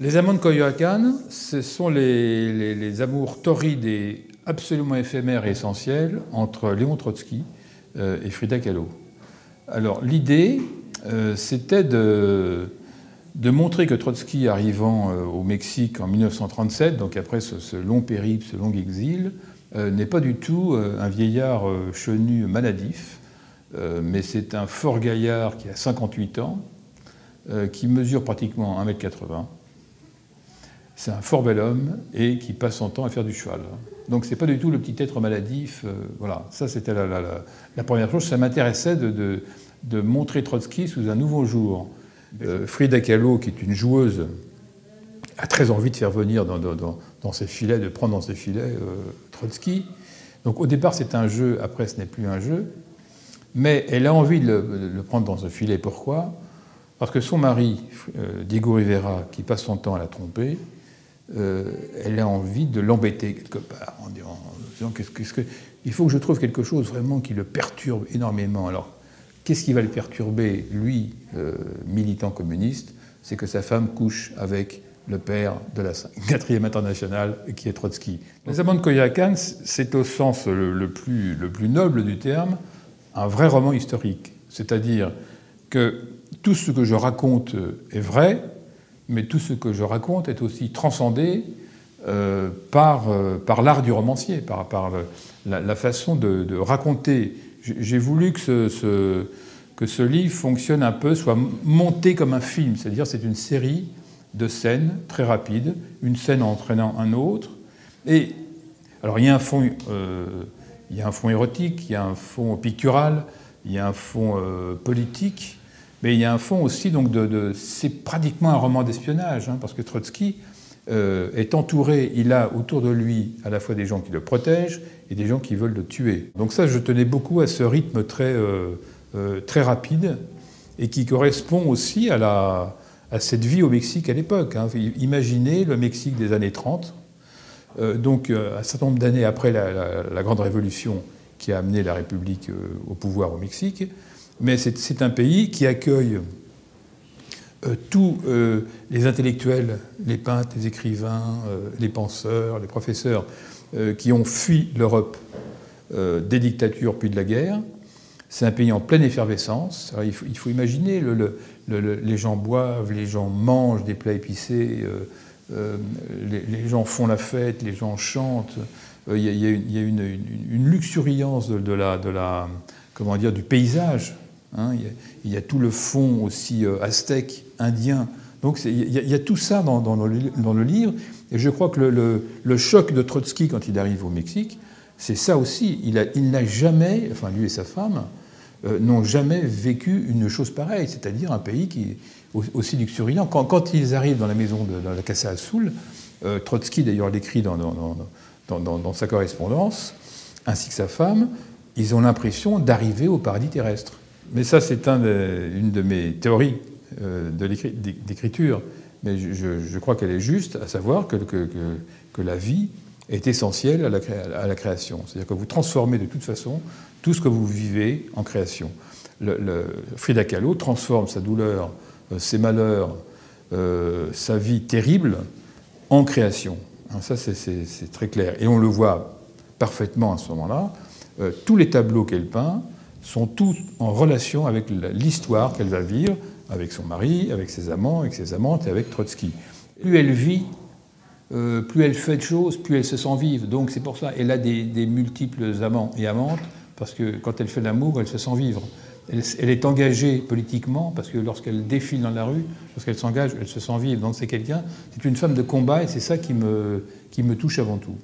Les amants de Coyoacán, ce sont les amours torrides et absolument éphémères et essentiels entre Léon Trotsky et Frida Kahlo. Alors l'idée, c'était de montrer que Trotsky, arrivant au Mexique en 1937, donc après ce long périple, ce long exil, n'est pas du tout un vieillard chenu maladif, mais c'est un fort gaillard qui a 58 ans, qui mesure pratiquement 1,80 m. C'est un fort bel homme et qui passe son temps à faire du cheval. Donc c'est pas du tout le petit être maladif. Voilà, ça c'était la première chose. Ça m'intéressait de montrer Trotsky sous un nouveau jour. Frida Kahlo, qui est une joueuse, a très envie de faire venir dans ses filets, de prendre dans ses filets Trotsky. Donc au départ c'est un jeu, après ce n'est plus un jeu. Mais elle a envie de le prendre dans ce filet. Pourquoi ? Parce que son mari, Diego Rivera, qui passe son temps à la tromper, elle a envie de l'embêter quelque part, en disant il faut que je trouve quelque chose vraiment qui le perturbe énormément. Alors, qu'est-ce qui va le perturber, lui, militant communiste? C'est que sa femme couche avec le père de la 4e internationale, qui est Trotsky. Les amants de Coyoacán, c'est au sens le plus noble du terme, un vrai roman historique. C'est-à-dire que tout ce que je raconte est vrai, mais tout ce que je raconte est aussi transcendé par l'art du romancier, par la façon de raconter. J'ai voulu que ce livre fonctionne un peu, soit monté comme un film, c'est-à-dire c'est une série de scènes très rapides, une scène entraînant un autre. Et alors il y a un fond érotique, il y a un fond pictural, il y a un fond politique. Mais il y a un fond aussi, donc c'est pratiquement un roman d'espionnage, hein, parce que Trotsky est entouré, il a autour de lui à la fois des gens qui le protègent et des gens qui veulent le tuer. Donc ça, je tenais beaucoup à ce rythme très rapide et qui correspond aussi à cette vie au Mexique à l'époque. Hein. Imaginez le Mexique des années 30, donc un certain nombre d'années après la Grande Révolution qui a amené la République au pouvoir au Mexique. Mais c'est un pays qui accueille tous les intellectuels, les peintres, les écrivains, les penseurs, les professeurs qui ont fui l'Europe des dictatures puis de la guerre. C'est un pays en pleine effervescence. Alors, il faut imaginer, les gens boivent, les gens mangent des plats épicés, les gens font la fête, les gens chantent. Il y a une luxuriance comment dire, du paysage. Hein, il y a tout le fond aussi aztèque, indien. Donc il y a tout ça dans le livre. Et je crois que le choc de Trotsky quand il arrive au Mexique, c'est ça aussi. Il n'a jamais, enfin lui et sa femme, n'ont jamais vécu une chose pareille. C'est-à-dire un pays qui est aussi luxuriant. Quand ils arrivent dans la maison de la Casa Azul, Trotsky d'ailleurs l'écrit dans sa correspondance, ainsi que sa femme, ils ont l'impression d'arriver au paradis terrestre. Mais ça, c'est une de mes théories d'écriture. Mais je crois qu'elle est juste, à savoir que la vie est essentielle à la création. C'est-à-dire que vous transformez de toute façon tout ce que vous vivez en création. Frida Kahlo transforme sa douleur, ses malheurs, sa vie terrible en création. Ça, c'est très clair. Et on le voit parfaitement à ce moment-là. Tous les tableaux qu'elle peint sont tous en relation avec l'histoire qu'elle va vivre avec son mari, avec ses amants, avec ses amantes et avec Trotsky. Plus elle vit, plus elle fait de choses, plus elle se sent vivre. Donc c'est pour ça qu'elle a des multiples amants et amantes, parce que quand elle fait l'amour, elle se sent vivre. Elle est engagée politiquement, parce que lorsqu'elle défile dans la rue, lorsqu'elle s'engage, elle se sent vivre. Donc c'est une femme de combat, et c'est ça qui me touche avant tout.